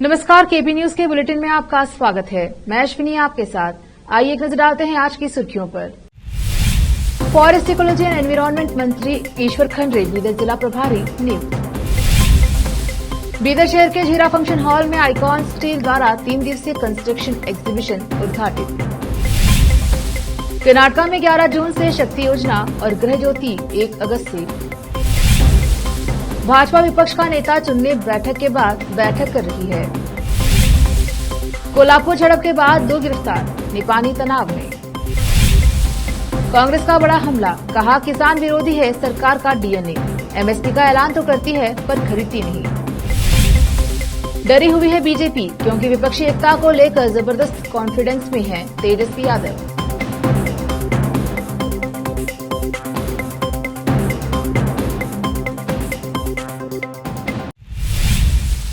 नमस्कार, केबी न्यूज के बुलेटिन में आपका स्वागत है। मैं अश्विनी आपके साथ। आइए एक नजर डालते हैं आज की सुर्खियों पर। फॉरेस्ट इकोलॉजी एंड एनवायरनमेंट मंत्री ईश्वर खंडरे बीदर जिला प्रभारी नियुक्त। बीदर शहर के झीरा फंक्शन हॉल में आइकॉन स्टील द्वारा 3 दिवसीय कंस्ट्रक्शन एग्जीबिशन उद्घाटित। कर्नाटक में 11 जून से शक्ति योजना और गृह ज्योति 1 अगस्त से। भाजपा विपक्ष का नेता चुनने बैठक के बाद बैठक कर रही है। कोल्हापुर झड़प के बाद 2 गिरफ्तार, निपानी तनाव में। कांग्रेस का बड़ा हमला, कहा किसान विरोधी है सरकार का डीएनए। एमएसपी का ऐलान तो करती है पर खरीदती नहीं। डरी हुई है बीजेपी क्योंकि विपक्षी एकता को लेकर जबरदस्त कॉन्फिडेंस में है तेजस्वी यादव।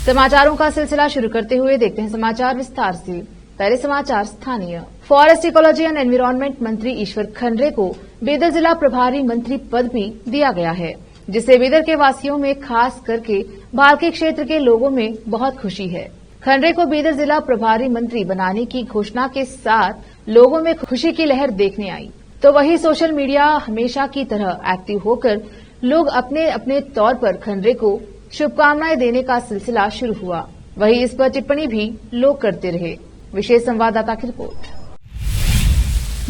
समाचारों का सिलसिला शुरू करते हुए देखते हैं समाचार विस्तार से। पहले समाचार स्थानीय। फॉरेस्ट इकोलॉजी एंड एनवायरनमेंट मंत्री ईश्वर खंडरे को बीदर जिला प्रभारी मंत्री पद भी दिया गया है, जिससे बीदर के वासियों में खास करके भालके क्षेत्र के लोगों में बहुत खुशी है। खंडरे को बीदर जिला प्रभारी मंत्री बनाने की घोषणा के साथ लोगों में खुशी की लहर देखने आई, तो वहीं सोशल मीडिया हमेशा की तरह एक्टिव होकर लोग अपने अपने तौर पर खंडरे को शुभकामनाएं देने का सिलसिला शुरू हुआ। वहीं इस पर टिप्पणी भी लोग करते रहे। विशेष संवाददाता की रिपोर्ट।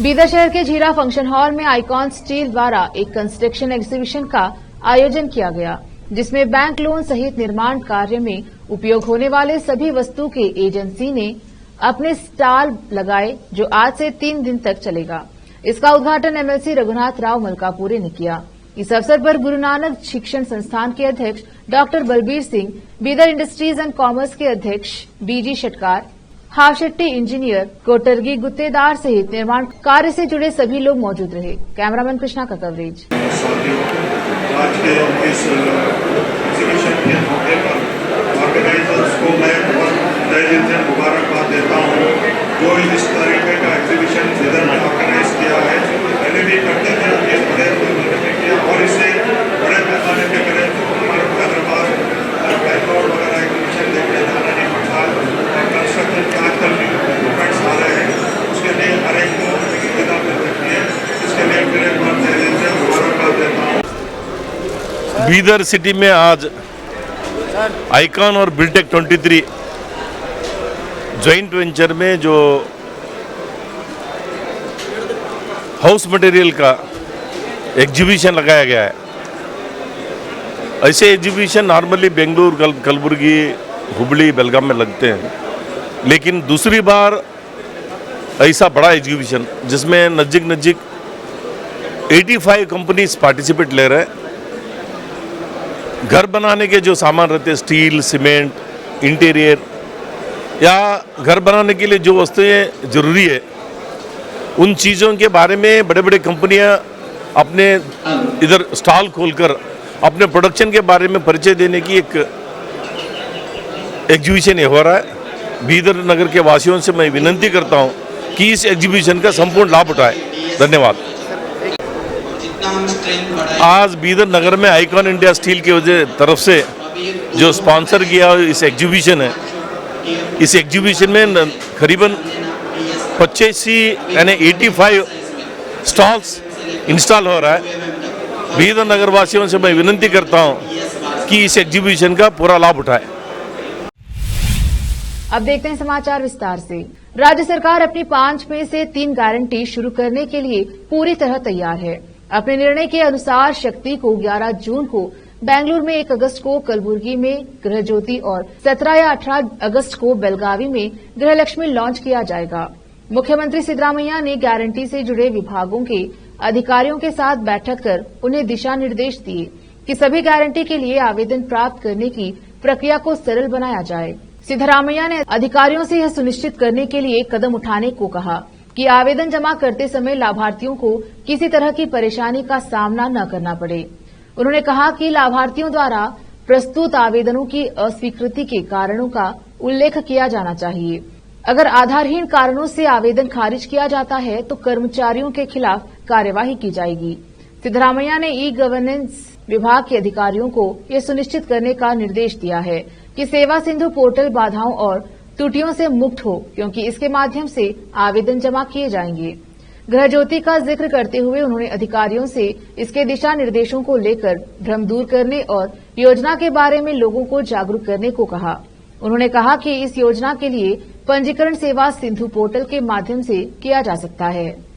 बीदर शहर के झीरा फंक्शन हॉल में आइकॉन स्टील द्वारा एक कंस्ट्रक्शन एग्जीबिशन का आयोजन किया गया, जिसमें बैंक लोन सहित निर्माण कार्य में उपयोग होने वाले सभी वस्तु के एजेंसी ने अपने स्टॉल लगाए, जो आज से 3 दिन तक चलेगा। इसका उद्घाटन एमएलसी रघुनाथ राव मलकापुरे ने किया। इस अवसर पर गुरु नानक शिक्षण संस्थान के अध्यक्ष doctor Balbir Singh, Bidar industries and commerce के अध्यक्ष बीजी षटकार, हावशेट्टी इंजीनियर, कोटरगी गुत्तेदार सहित निर्माण कार्य से जुड़े सभी लोग मौजूद रहे। कैमरामैन कृष्णा का कवरेज। आज के इस एग्जीबिशन के मौके पर ऑर्गेनाइजर्स को मैं तहे दिल से मुबारकबाद देता हूँ, जो इस तरीके का एग्जीबिशन बीदर में ऑर्गेनाइज किया है। पहले भी करते थे, इस बड़े पैमाने पे किया और इससे बड़े पैमाने पे करें तो हमारे हैदराबाद बैंगलोर वगैरह एग्जीबिशन देखने जाना नहीं पड़ता और कंस्ट्रक्शन के आजकल मूवमेंट्स आ रहे हैं, उसके लिए हर एक को सुविधा मिल सकती है। इसके लिए फिर एक बार तहे दिल से मुबारकबाद देता हूँ। बीदर सिटी में आज आइकॉन और बिल्टेक 23 जॉइंट वेंचर में जो हाउस मटेरियल का एग्जीबिशन लगाया गया है। ऐसे एग्जीबिशन नॉर्मली बेंगलुरु, कलबुर्गी, हुबली, बेलगाम में लगते हैं, लेकिन दूसरी बार ऐसा बड़ा एग्जीबिशन जिसमें नज़दीक 85 कंपनीज पार्टिसिपेट ले रहे हैं। घर बनाने के जो सामान रहते हैं, स्टील, सीमेंट, इंटीरियर या घर बनाने के लिए जो वस्तुएं जरूरी है, उन चीज़ों के बारे में बड़े बड़े कंपनियां अपने इधर स्टॉल खोलकर अपने प्रोडक्शन के बारे में परिचय देने की एक एग्जीबिशन ये हो रहा है। बीदर नगर के वासियों से मैं विनती करता हूं कि इस एग्जीबिशन का संपूर्ण लाभ उठाएं। धन्यवाद। आज बीदर नगर में आइकॉन इंडिया स्टील की तरफ से जो स्पॉन्सर किया इस एग्जीबिशन है, इस एग्जीबिशन में करीबन 85 यानी 85 स्टॉल्स इंस्टॉल हो रहा है। बीदर नगर वासियों से मैं विनती करता हूं कि इस एग्जीबिशन का पूरा लाभ उठाएं। अब देखते हैं समाचार विस्तार से। राज्य सरकार अपनी 5 में से 3 गारंटी शुरू करने के लिए पूरी तरह तैयार है। अपने निर्णय के अनुसार शक्ति को 11 जून को बेंगलुरु में, 1 अगस्त को कलबुर्गी में गृह ज्योति और 17 या 18 अगस्त को बेलगावी में गृहलक्ष्मी लॉन्च किया जाएगा। मुख्यमंत्री सिद्धरामैया ने गारंटी से जुड़े विभागों के अधिकारियों के साथ बैठक कर उन्हें दिशा निर्देश दिए कि सभी गारंटी के लिए आवेदन प्राप्त करने की प्रक्रिया को सरल बनाया जाए। सिद्धरामैया ने अधिकारियों से यह सुनिश्चित करने के लिए कदम उठाने को कहा कि आवेदन जमा करते समय लाभार्थियों को किसी तरह की परेशानी का सामना न करना पड़े। उन्होंने कहा कि लाभार्थियों द्वारा प्रस्तुत आवेदनों की अस्वीकृति के कारणों का उल्लेख किया जाना चाहिए। अगर आधारहीन कारणों से आवेदन खारिज किया जाता है तो कर्मचारियों के खिलाफ कार्यवाही की जाएगी। सिद्धरामैया ने ई गवर्नेंस विभाग के अधिकारियों को ये सुनिश्चित करने का निर्देश दिया है कि सेवा सिंधु पोर्टल बाधाओं और त्रुटियों से मुक्त हो, क्योंकि इसके माध्यम से आवेदन जमा किए जाएंगे। गृह ज्योति का जिक्र करते हुए उन्होंने अधिकारियों से इसके दिशा निर्देशों को लेकर भ्रम दूर करने और योजना के बारे में लोगों को जागरूक करने को कहा। उन्होंने कहा कि इस योजना के लिए पंजीकरण सेवा सिंधु पोर्टल के माध्यम से किया जा सकता है।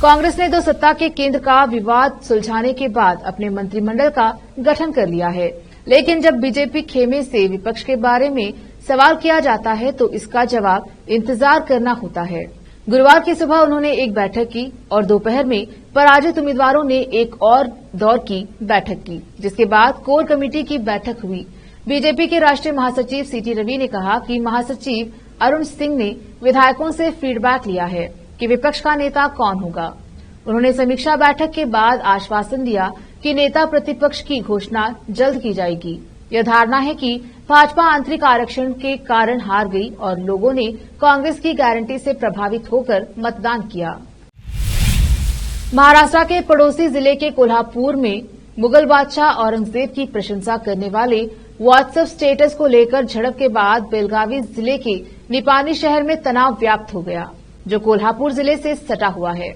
कांग्रेस ने 2 सत्ता के केंद्र का विवाद सुलझाने के बाद अपने मंत्रिमंडल का गठन कर लिया है, लेकिन जब बीजेपी खेमे से विपक्ष के बारे में सवाल किया जाता है तो इसका जवाब इंतजार करना होता है। गुरुवार की सुबह उन्होंने एक बैठक की और दोपहर में पराजित उम्मीदवारों ने एक और दौर की बैठक की, जिसके बाद कोर कमेटी की बैठक हुई। बीजेपी के राष्ट्रीय महासचिव सीटी रवि ने कहा कि महासचिव अरुण सिंह ने विधायकों से फीडबैक लिया है कि विपक्ष का नेता कौन होगा। उन्होंने समीक्षा बैठक के बाद आश्वासन दिया कि नेता प्रतिपक्ष की घोषणा जल्द की जाएगी। यह धारणा है कि भाजपा आंतरिक आरक्षण के कारण हार गई और लोगों ने कांग्रेस की गारंटी से प्रभावित होकर मतदान किया। महाराष्ट्र के पड़ोसी जिले के कोल्हापुर में मुगल बादशाह औरंगजेब की प्रशंसा करने वाले व्हाट्सएप स्टेटस को लेकर झड़प के बाद बेलगावी जिले के निपानी शहर में तनाव व्याप्त हो गया, जो कोल्हापुर जिले से सटा हुआ है।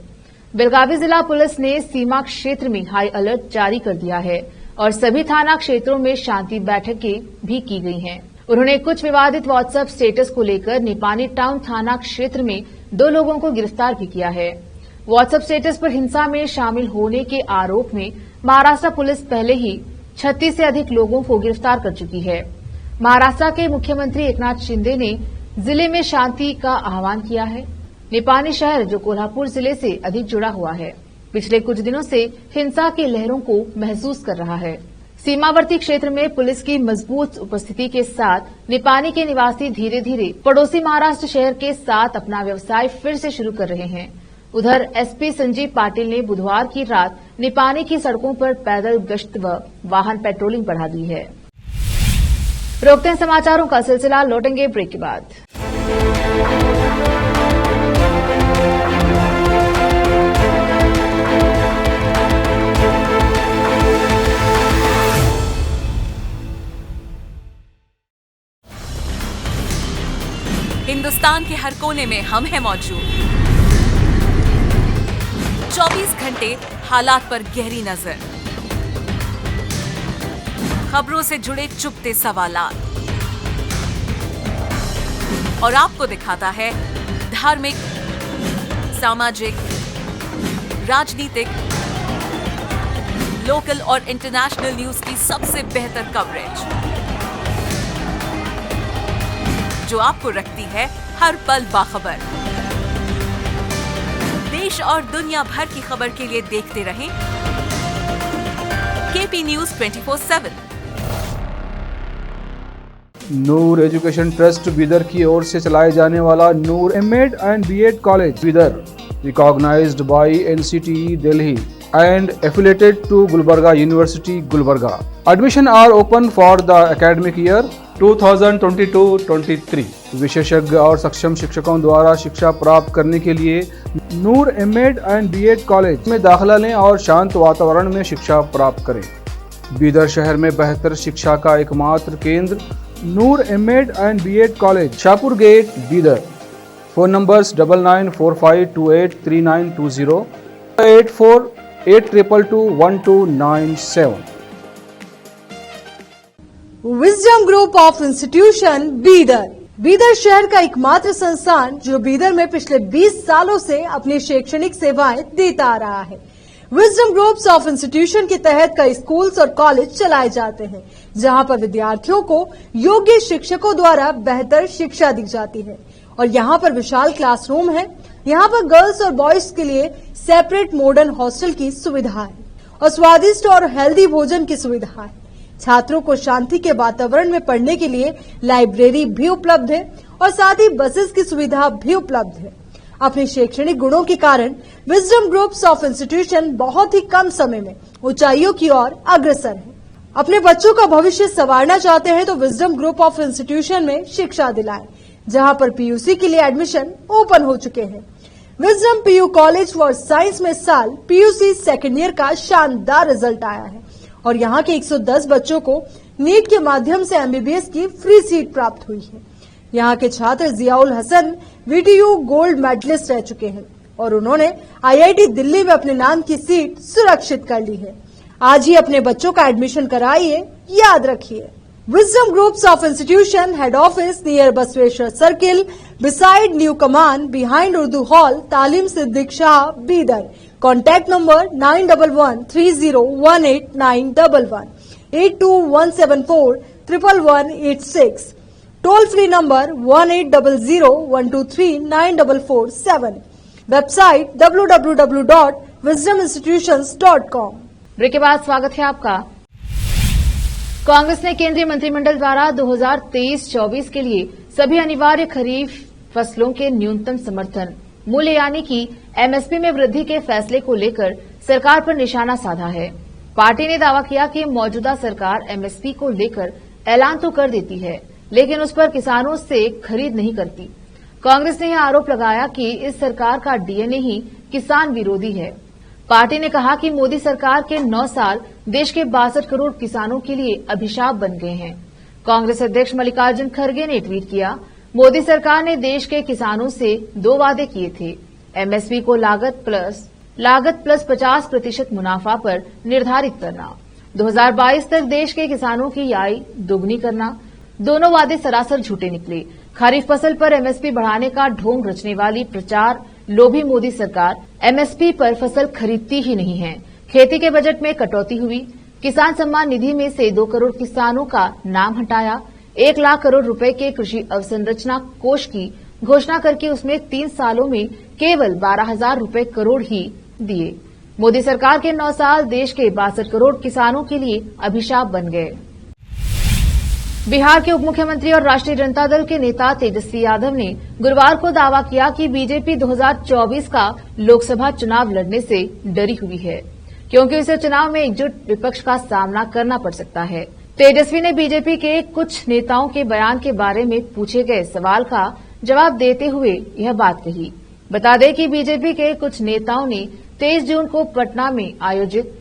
बेलगावी जिला पुलिस ने सीमा क्षेत्र में हाई अलर्ट जारी कर दिया है और सभी थाना क्षेत्रों में शांति बैठकें भी की गई हैं। उन्होंने कुछ विवादित व्हाट्सएप स्टेटस को लेकर निपानी टाउन थाना क्षेत्र में 2 लोगों को गिरफ्तार भी किया है। व्हाट्सएप स्टेटस पर हिंसा में शामिल होने के आरोप में महाराष्ट्र पुलिस पहले ही 36 से अधिक लोगों को गिरफ्तार कर चुकी है। महाराष्ट्र के मुख्यमंत्री एकनाथ शिंदे ने जिले में शांति का आह्वान किया है। निपानी शहर, जो कोल्हापुर जिले से अधिक जुड़ा हुआ है, पिछले कुछ दिनों से हिंसा की लहरों को महसूस कर रहा है। सीमावर्ती क्षेत्र में पुलिस की मजबूत उपस्थिति के साथ निपानी के निवासी धीरे धीरे पड़ोसी महाराष्ट्र शहर के साथ अपना व्यवसाय फिर से शुरू कर रहे हैं। उधर एसपी संजीव पाटिल ने बुधवार की रात निपानी की सड़कों पर पैदल गश्त व वाहन पेट्रोलिंग बढ़ा दी है। रोकते हैं समाचारों का सिलसिला, लौटेंगे ब्रेक के बाद। हिंदुस्तान के हर कोने में हम हैं मौजूद। 24 घंटे हालात पर गहरी नजर, खबरों से जुड़े चुपते सवालात और आपको दिखाता है धार्मिक, सामाजिक, राजनीतिक, लोकल और इंटरनेशनल न्यूज की सबसे बेहतर कवरेज, जो आपको रखती है हर पल बाखबर। देश और दुनिया भर की खबर के लिए देखते रहें KP news 24/7। Noor education trust Bidar की ओर से चलाए जाने वाला Noor M Ed and B Ed college Bidar, recognized by NCTE Delhi and affiliated to Gulbarga University, Gulbarga. Admission are open for the academic year 2022-23. विशेषज्ञ और सक्षम शिक्षकों द्वारा शिक्षा प्राप्त करने के लिए नूर एमएड एंड बीएड कॉलेज में दाखिला लें और शांत वातावरण में शिक्षा प्राप्त करें। बीदर शहर में बेहतर शिक्षा का एकमात्र केंद्र Noor M Ed and B Ed college, Shahpur gate, Bidar. Phone numbers 9945283920, 8482221297। Wisdom group of institution Bidar, Bidar शहर का एकमात्र संस्थान जो बीदर में पिछले 20 सालों से अपनी शैक्षणिक सेवाएं देता आ रहा है। विजडम ग्रुप्स ऑफ इंस्टीट्यूशन के तहत कई स्कूल्स और कॉलेज चलाए जाते हैं, जहां पर विद्यार्थियों को योग्य शिक्षकों द्वारा बेहतर शिक्षा दी जाती है। और यहाँ पर विशाल क्लासरूम है। यहाँ पर गर्ल्स और बॉयज के लिए सेपरेट मॉडर्न हॉस्टल की सुविधा है और स्वादिष्ट और हेल्दी भोजन की सुविधा है। छात्रों को शांति के वातावरण में पढ़ने के लिए लाइब्रेरी भी उपलब्ध है और साथ ही बसेस की सुविधा भी उपलब्ध है। अपने शैक्षणिक गुणों के कारण विजडम ग्रुप्स ऑफ इंस्टीट्यूशन बहुत ही कम समय में ऊंचाइयों की ओर अग्रसर है। अपने बच्चों का भविष्य संवारना चाहते हैं तो विजडम ग्रुप ऑफ इंस्टीट्यूशन में शिक्षा दिलाएं, जहां पर पीयूसी के लिए एडमिशन ओपन हो चुके हैं। Wisdom PU college for science में साल पीयूसी सेकेंड ईयर का शानदार रिजल्ट आया है और यहाँ के 110 बच्चों को नीट के माध्यम से एमबीबीएस की फ्री सीट प्राप्त हुई है। यहाँ के छात्र Ziaul Hasan VTU gold medallist रह चुके हैं और उन्होंने आईआईटी दिल्ली में अपने नाम की सीट सुरक्षित कर ली है। आज ही अपने बच्चों का एडमिशन कराइए, याद रखिए। Wisdom groups of institution head office near Basaveshwar circle beside new Kaman behind Urdu hall Taleem Siddique Shah Bidar. Contact number 9113018911 8217411186। Toll free number 180012394447। Website www.wisdominstitutions.com। Break के बाद स्वागत है आपका। कांग्रेस ने केंद्रीय मंत्रिमंडल द्वारा 2023-24 के लिए सभी अनिवार्य खरीफ फसलों के न्यूनतम समर्थन मूल्य यानी कि एमएसपी में वृद्धि के फैसले को लेकर सरकार पर निशाना साधा है। पार्टी ने दावा किया कि मौजूदा सरकार एमएसपी को लेकर ऐलान तो कर देती है, लेकिन उस पर किसानों से खरीद नहीं करती। कांग्रेस ने यह आरोप लगाया कि इस सरकार का डीएनए ही किसान विरोधी है। पार्टी ने कहा कि मोदी सरकार के 9 साल देश के 62 करोड़ किसानों के लिए अभिशाप बन गए हैं। कांग्रेस अध्यक्ष मल्लिकार्जुन खड़गे ने ट्वीट किया, मोदी सरकार ने देश के किसानों से 2 वादे किए थे, एमएसपी को लागत प्लस 50% मुनाफा पर निर्धारित करना, 2022 तक देश के किसानों की आय दोगुनी करना। दोनों वादे सरासर झूठे निकले। खरीफ फसल पर एमएसपी बढ़ाने का ढोंग रचने वाली प्रचार लोभी मोदी सरकार एमएसपी पर फसल खरीदती ही नहीं है। खेती के बजट में कटौती हुई, किसान सम्मान निधि में से 2 करोड़ किसानों का नाम हटाया, 1 लाख करोड़ रुपए के कृषि अवसंरचना कोष की घोषणा करके उसमें 3 सालों में केवल 12,000 रुपए करोड़ ही दिए। मोदी सरकार के 9 साल देश के 62 करोड़ किसानों के लिए अभिशाप बन गए। बिहार के उप मुख्यमंत्री और राष्ट्रीय जनता दल के नेता तेजस्वी यादव ने गुरुवार को दावा किया कि बीजेपी 2024 का लोकसभा चुनाव लड़ने से डरी हुई है, क्योंकि उसे चुनाव में एकजुट विपक्ष का सामना करना पड़ सकता है। तेजस्वी ने बीजेपी के कुछ नेताओं के बयान के बारे में पूछे गए सवाल का जवाब देते हुए यह बात कही। बता दें कि बीजेपी के कुछ नेताओं ने 23 जून को पटना में आयोजित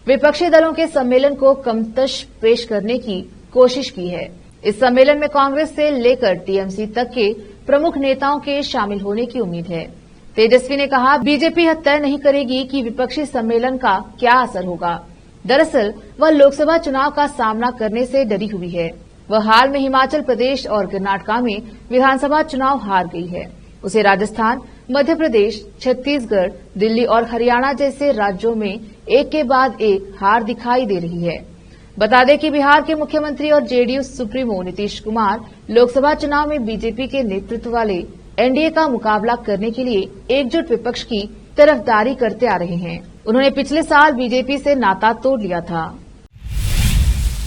विपक्षी दलों के सम्मेलन को कमतश पेश करने की कोशिश की है। इस सम्मेलन में कांग्रेस से लेकर टीएमसी तक के प्रमुख नेताओं के शामिल होने की उम्मीद है। तेजस्वी ने कहा, बीजेपी यह तय नहीं करेगी कि विपक्षी सम्मेलन का क्या असर होगा। दरअसल वह लोकसभा चुनाव का सामना करने से डरी हुई है। वह हाल में हिमाचल प्रदेश और कर्नाटका में विधानसभा चुनाव हार गई है। उसे राजस्थान, मध्य प्रदेश, छत्तीसगढ़, दिल्ली और हरियाणा जैसे राज्यों में एक के बाद एक हार दिखाई दे रही है। बता दें कि बिहार के मुख्यमंत्री और जेडीयू सुप्रीमो नीतीश कुमार लोकसभा चुनाव में बीजेपी के नेतृत्व वाले एनडीए का मुकाबला करने के लिए एकजुट विपक्ष की तरफदारी करते आ रहे हैं। उन्होंने पिछले साल बीजेपी से नाता तोड़ लिया था।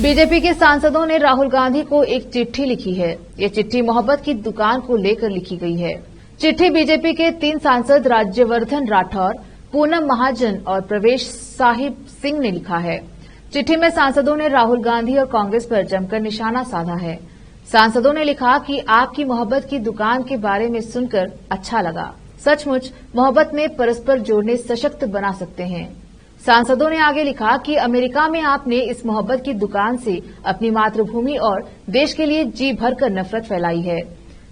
बीजेपी के सांसदों ने राहुल गांधी को एक चिट्ठी लिखी है। ये चिट्ठी मोहब्बत की दुकान को लेकर लिखी गई है। चिट्ठी बीजेपी के 3 सांसद राज्यवर्धन राठौर, पूनम महाजन और प्रवेश साहिब सिंह ने लिखा है। चिट्ठी में सांसदों ने राहुल गांधी और कांग्रेस पर जमकर निशाना साधा है। सांसदों ने लिखा कि आपकी मोहब्बत की दुकान के बारे में सुनकर अच्छा लगा। सचमुच मोहब्बत में परस्पर जोड़ने सशक्त बना सकते हैं। सांसदों ने आगे लिखा कि अमेरिका में आपने इस मोहब्बत की दुकान से अपनी मातृभूमि और देश के लिए जी भरकर नफरत फैलाई है।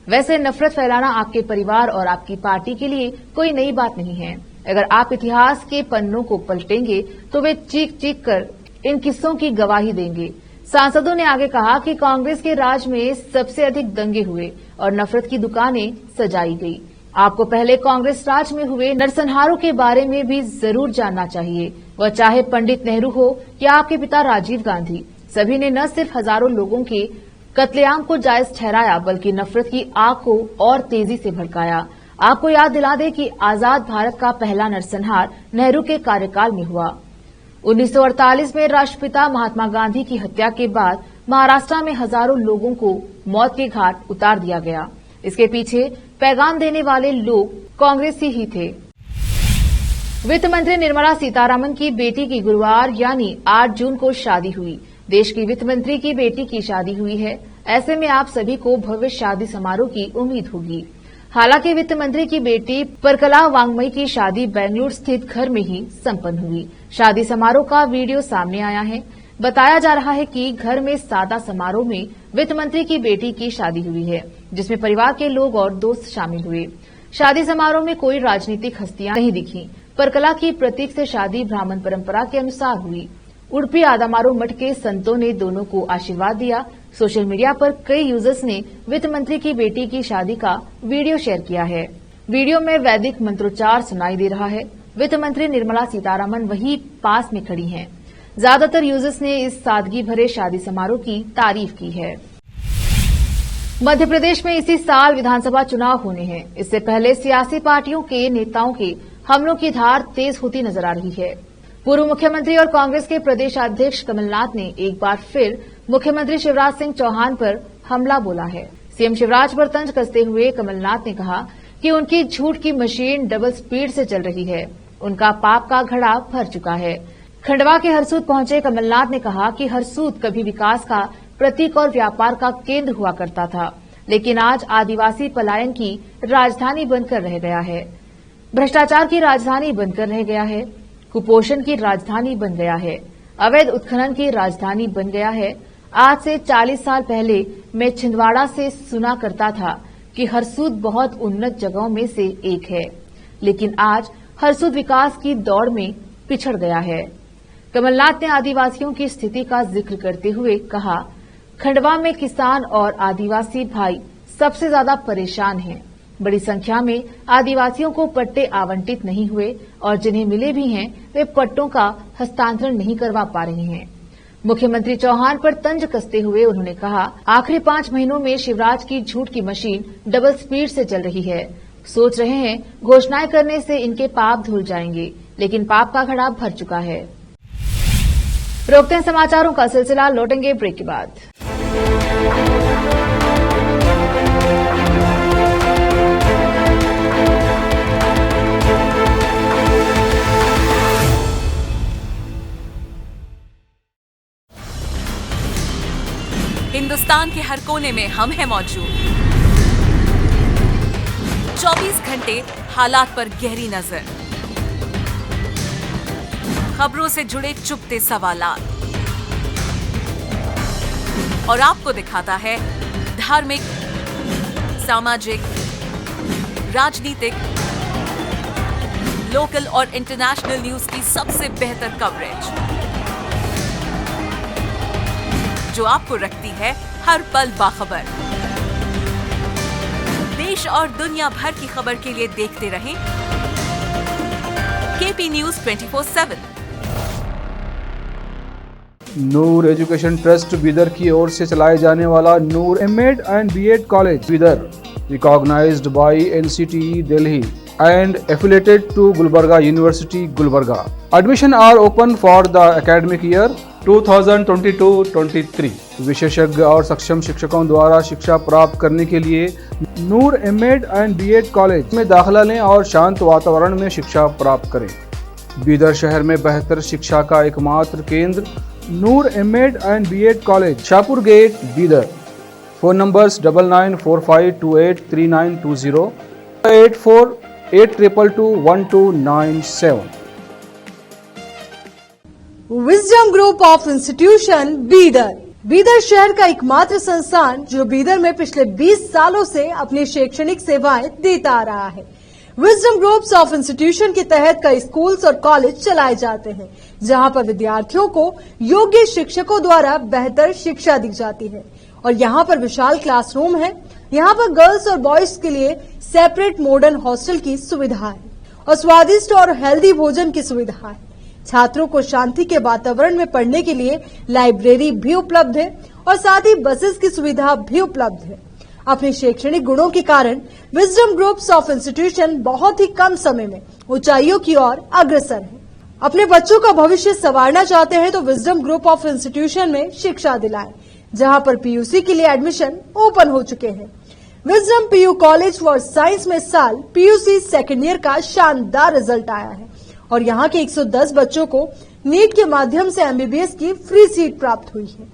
वैसे नफरत फैलाना आपके परिवार और आपकी पार्टी के लिए कोई नई बात नहीं है। अगर आप इतिहास के पन्नों को पलटेंगे तो वे चीख चीख कर इन किस्सों की गवाही देंगे। सांसदों ने आगे कहा कि कांग्रेस के राज में सबसे अधिक दंगे हुए और नफरत की दुकानें सजाई गई। आपको पहले कांग्रेस राज में हुए नरसंहारों के बारे में भी जरूर जानना चाहिए। वह चाहे पंडित नेहरू हो या आपके पिता राजीव गांधी, सभी ने न सिर्फ हजारों लोगों के कत्लेआम को जायज ठहराया बल्कि नफरत की आग को और तेजी से भड़काया। आपको याद दिला दें कि आजाद भारत का पहला नरसंहार नेहरू के कार्यकाल में हुआ। 1948 में राष्ट्रपिता महात्मा गांधी की हत्या के बाद महाराष्ट्र में हजारों लोगों को मौत के घाट उतार दिया गया। इसके पीछे पैगाम देने वाले लोग कांग्रेसी ही थे। वित्त मंत्री निर्मला सीतारामन की बेटी की गुरुवार यानी 8 जून को शादी हुई। देश की वित्त मंत्री की बेटी की शादी हुई है। ऐसे में आप सभी को भव्य शादी समारोह की उम्मीद होगी। हालांकि वित्त मंत्री की बेटी परकला वांगमई की शादी बेंगलुरु स्थित घर में ही संपन्न हुई। शादी समारोह का वीडियो सामने आया है। बताया जा रहा है कि घर में सादा समारोह में वित्त मंत्री की बेटी की शादी हुई है, जिसमें परिवार के लोग और दोस्त शामिल हुए। शादी समारोह में कोई राजनीतिक हस्तियां नहीं दिखी। परकला की प्रतीक से शादी ब्राह्मण परंपरा के अनुसार हुई। उडुपी आदामारो मठ के संतों ने दोनों को आशीर्वाद दिया। सोशल मीडिया पर कई यूजर्स ने वित्त मंत्री की बेटी की शादी का वीडियो शेयर किया है। वीडियो में वैदिक मंत्रोच्चार सुनाई दे रहा है। वित्त मंत्री निर्मला सीतारमण वहीं पास में खड़ी हैं। ज्यादातर यूजर्स ने इस सादगी भरे शादी समारोह की तारीफ की है। मध्य प्रदेश में इसी साल विधानसभा चुनाव होने हैं। इससे पहले सियासी पार्टियों के नेताओं के हमलों की धार तेज होती नजर आ रही है। पूर्व मुख्यमंत्री और कांग्रेस के प्रदेश अध्यक्ष कमलनाथ ने एक बार फिर मुख्यमंत्री शिवराज सिंह चौहान पर हमला बोला है। सीएम शिवराज पर तंज कसते हुए कमलनाथ ने कहा कि उनकी झूठ की मशीन डबल स्पीड से चल रही है। उनका पाप का घड़ा भर चुका है। खंडवा के हरसूद पहुंचे कमलनाथ ने कहा कि हरसूद कभी विकास का प्रतीक और व्यापार का केंद्र हुआ करता था, लेकिन आज आदिवासी पलायन की राजधानी बनकर रह गया है, भ्रष्टाचार की राजधानी बनकर रह गया है, कुपोषण की राजधानी बन गया है, अवैध उत्खनन की राजधानी बन गया है। आज से 40 साल पहले मैं छिंदवाड़ा से सुना करता था कि हरसूद बहुत उन्नत जगहों में से एक है, लेकिन आज हरसूद विकास की दौड़ में पिछड़ गया है। कमलनाथ ने आदिवासियों की स्थिति का जिक्र करते हुए कहा, खंडवा में किसान और आदिवासी भाई सबसे ज्यादा परेशान हैं। बड़ी संख्या में आदिवासियों को पट्टे आवंटित नहीं हुए और जिन्हें मिले भी हैं वे पट्टों का हस्तांतरण नहीं करवा पा रहे हैं। मुख्यमंत्री चौहान पर तंज कसते हुए उन्होंने कहा, आखिरी 5 महीनों में शिवराज की झूठ की मशीन डबल स्पीड से चल रही है। सोच रहे हैं घोषणाएं करने से इनके पाप धुल जाएंगे, लेकिन पाप का घड़ा भर चुका है। रोकते हैं समाचारों का सिलसिला, लौटेंगे ब्रेक के बाद। हिंदुस्तान के हर कोने में हम हैं मौजूद। 24 घंटे हालात पर गहरी नजर, खबरों से जुड़े चुपते सवालात और आपको दिखाता है धार्मिक, सामाजिक, राजनीतिक, लोकल और इंटरनेशनल न्यूज की सबसे बेहतर कवरेज, जो आपको रखती है हर पल बाखबर। देश और दुनिया भर की खबर के लिए देखते रहें KP news 24/7। Noor education trust Bidar की ओर से चलाए जाने वाला Noor M Ed and B Ed college Bidar, recognized by NCTE Delhi and affiliated to Gulbarga University, Gulbarga. Admission are open for the academic year 2022-23. विशेषज्ञ और सक्षम शिक्षकों द्वारा शिक्षा प्राप्त करने के लिए नूर एमएड एंड बीएड कॉलेज में दाखिला लें और शांत वातावरण में शिक्षा प्राप्त करें। बीदर शहर में बेहतर शिक्षा का एकमात्र केंद्र Noor M Ed and B Ed college, Shahpur gate, Bidar. Phone numbers 9945283920, 8482221297। Wisdom group of institution Bidar, Bidar शहर का एकमात्र संस्थान जो बीदर में पिछले 20 सालों से अपनी शैक्षणिक सेवाएं देता आ रहा है। विजडम ग्रुप्स ऑफ इंस्टीट्यूशन के तहत कई स्कूल्स और कॉलेज चलाए जाते हैं, जहां पर विद्यार्थियों को योग्य शिक्षकों द्वारा बेहतर शिक्षा दी जाती है। और यहाँ पर विशाल क्लासरूम है। यहाँ पर गर्ल्स और बॉयज के लिए सेपरेट मॉडर्न हॉस्टल की सुविधा है और स्वादिष्ट और हेल्दी भोजन की सुविधा है। छात्रों को शांति के वातावरण में पढ़ने के लिए लाइब्रेरी भी उपलब्ध है और साथ ही बसेस की सुविधा भी उपलब्ध है। अपने शैक्षणिक गुणों के कारण विजडम ग्रुप्स ऑफ इंस्टीट्यूशन बहुत ही कम समय में ऊंचाइयों की ओर अग्रसर है। अपने बच्चों का भविष्य संवारना चाहते हैं तो विजडम ग्रुप ऑफ इंस्टीट्यूशन में शिक्षा दिलाएं, जहां पर पीयूसी के लिए एडमिशन ओपन हो चुके हैं। Wisdom PU college for science में इस साल पीयूसी सेकेंड ईयर का शानदार रिजल्ट आया है और यहाँ के 110 बच्चों को नीट के माध्यम से एमबीबीएस की फ्री सीट प्राप्त हुई है।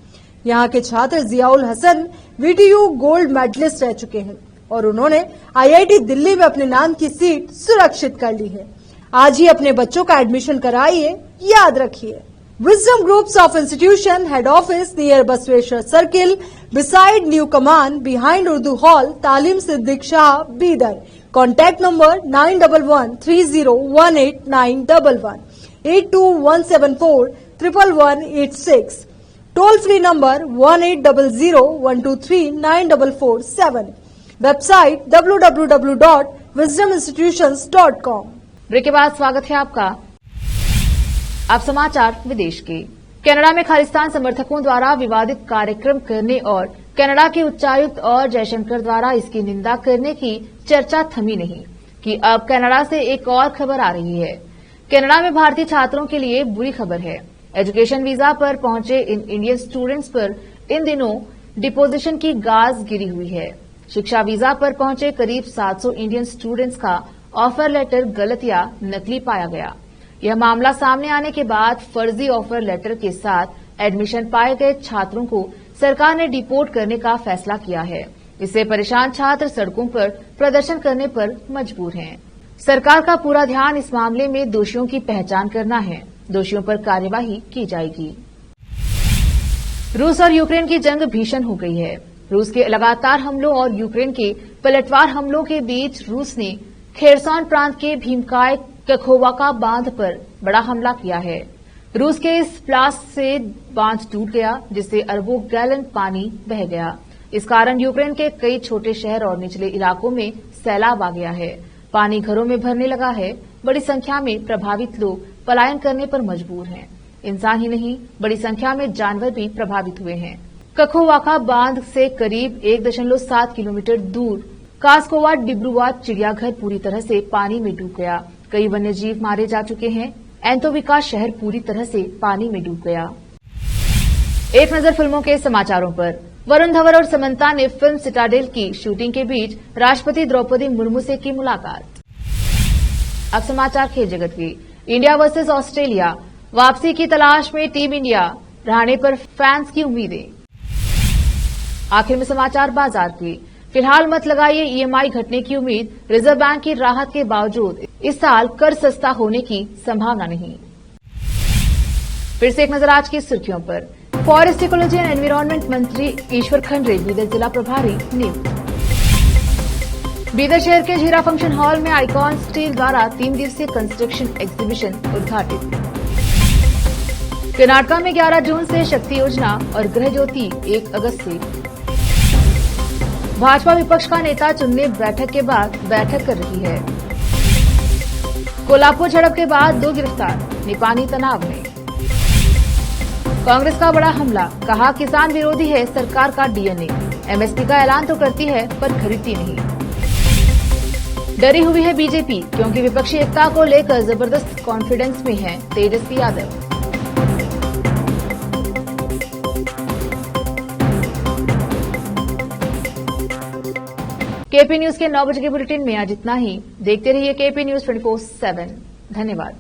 यहाँ के छात्र Ziaul Hasan VTU gold medallist रह चुके हैं। और उन्होंने IIT दिल्ली में अपने नाम की सीट सुरक्षित कर ली है। आज ही अपने बच्चों का एडमिशन कराइए, याद रखिए। Wisdom Groups of Institution Head Office near Basweshwar Circle, beside New Command, behind Urdu Hall, Talim Siddiq Shah, Bidar. Contact number 9113018911, 82174 11186. Toll free number 1800-123-9447. Website www.wisdominstitutions.com. Break के बाद स्वागत है आपका। अब समाचार विदेश के। कनाडा में खालिस्तान समर्थकों द्वारा विवादित कार्यक्रम करने और कनाडा के उच्चायुक्त और जयशंकर द्वारा इसकी निंदा करने की चर्चा थमी नहीं कि अब कनाडा से एक और खबर आ रही है। कनाडा में भारतीय छात्रों के लिए बुरी खबर है। एजुकेशन वीजा पर पहुंचे इन इंडियन स्टूडेंट्स पर इन दिनों डिपोजिशन की गाज गिरी हुई है। शिक्षा वीजा पर पहुंचे करीब 700 इंडियन स्टूडेंट्स का ऑफर लेटर गलत या नकली पाया गया। यह मामला सामने आने के बाद फर्जी ऑफर लेटर के साथ एडमिशन पाए गए छात्रों को सरकार ने डिपोर्ट करने का फैसला किया है। इससे परेशान छात्र सड़कों पर प्रदर्शन करने पर मजबूर हैं। सरकार का पूरा ध्यान इस मामले में दोषियों की पहचान करना है। दोषियों पर कार्यवाही की जाएगी। रूस और यूक्रेन की जंग भीषण हो गई है। रूस के लगातार हमलों और यूक्रेन के पलटवार हमलों के बीच रूस ने खेरसॉन प्रांत के भीमकाय कखोवाका बांध पर बड़ा हमला किया है। रूस के इस ब्लास्ट से बांध टूट गया, जिससे अरबों गैलन पानी बह गया। इस कारण यूक्रेन के कई छोटे शहर और निचले इलाकों में सैलाब आ गया है। पानी घरों में भरने लगा है। बड़ी संख्या में प्रभावित लोग पलायन करने पर मजबूर हैं। इंसान ही नहीं, बड़ी संख्या में जानवर भी प्रभावित हुए हैं। कखोवाका बांध से करीब 1.7 किलोमीटर दूर कास्कोवा डिब्रूवाद चिड़ियाघर पूरी तरह से पानी में डूब गया। कई वन्यजीव मारे जा चुके हैं। एंटोविका शहर पूरी तरह से पानी में डूब गया। एक नजर फिल्मों के समाचारों पर। वरुण धवन और समंता ने फिल्म सिटाडेल की शूटिंग के बीच राष्ट्रपति द्रौपदी मुर्मू से की मुलाकात। अब समाचार खेल जगत की। इंडिया वर्सेस ऑस्ट्रेलिया, वापसी की तलाश में टीम इंडिया, रहाणे पर फैंस की उम्मीदें। आखिर में समाचार बाजार की। फिलहाल मत लगाइए EMI घटने की उम्मीद। रिजर्व बैंक की राहत के बावजूद इस साल कर सस्ता होने की संभावना नहीं। फिर से एक नजर आज की सुर्खियों पर। फॉरेस्ट इकोलॉजी एंड एनवायरनमेंट मंत्री ईश्वर खंडरे बीदर जिला प्रभारी नियुक्त। बीदर शहर के जीरा फंक्शन हॉल में आइकॉन स्टील द्वारा 3 दिवसीय कंस्ट्रक्शन एग्जीबिशन उद्घाटित। कर्नाटका में 11 जून से शक्ति योजना और गृह ज्योति 1 अगस्त से। भाजपा विपक्ष का नेता चुनने बैठक के बाद बैठक कर रही है। कोल्हापुर झड़प के बाद 2 गिरफ्तार, निपानी तनाव में। कांग्रेस का बड़ा हमला, कहा किसान विरोधी है सरकार का DNA। MSP का ऐलान तो करती है पर खरीदती नहीं। डरी हुई है बीजेपी, क्योंकि विपक्षी एकता को लेकर जबरदस्त कॉन्फिडेंस में है तेजस्वी यादव। KP न्यूज के 9 बजे के बुलेटिन में आज इतना ही। देखते रहिए KP न्यूज 24/7। धन्यवाद।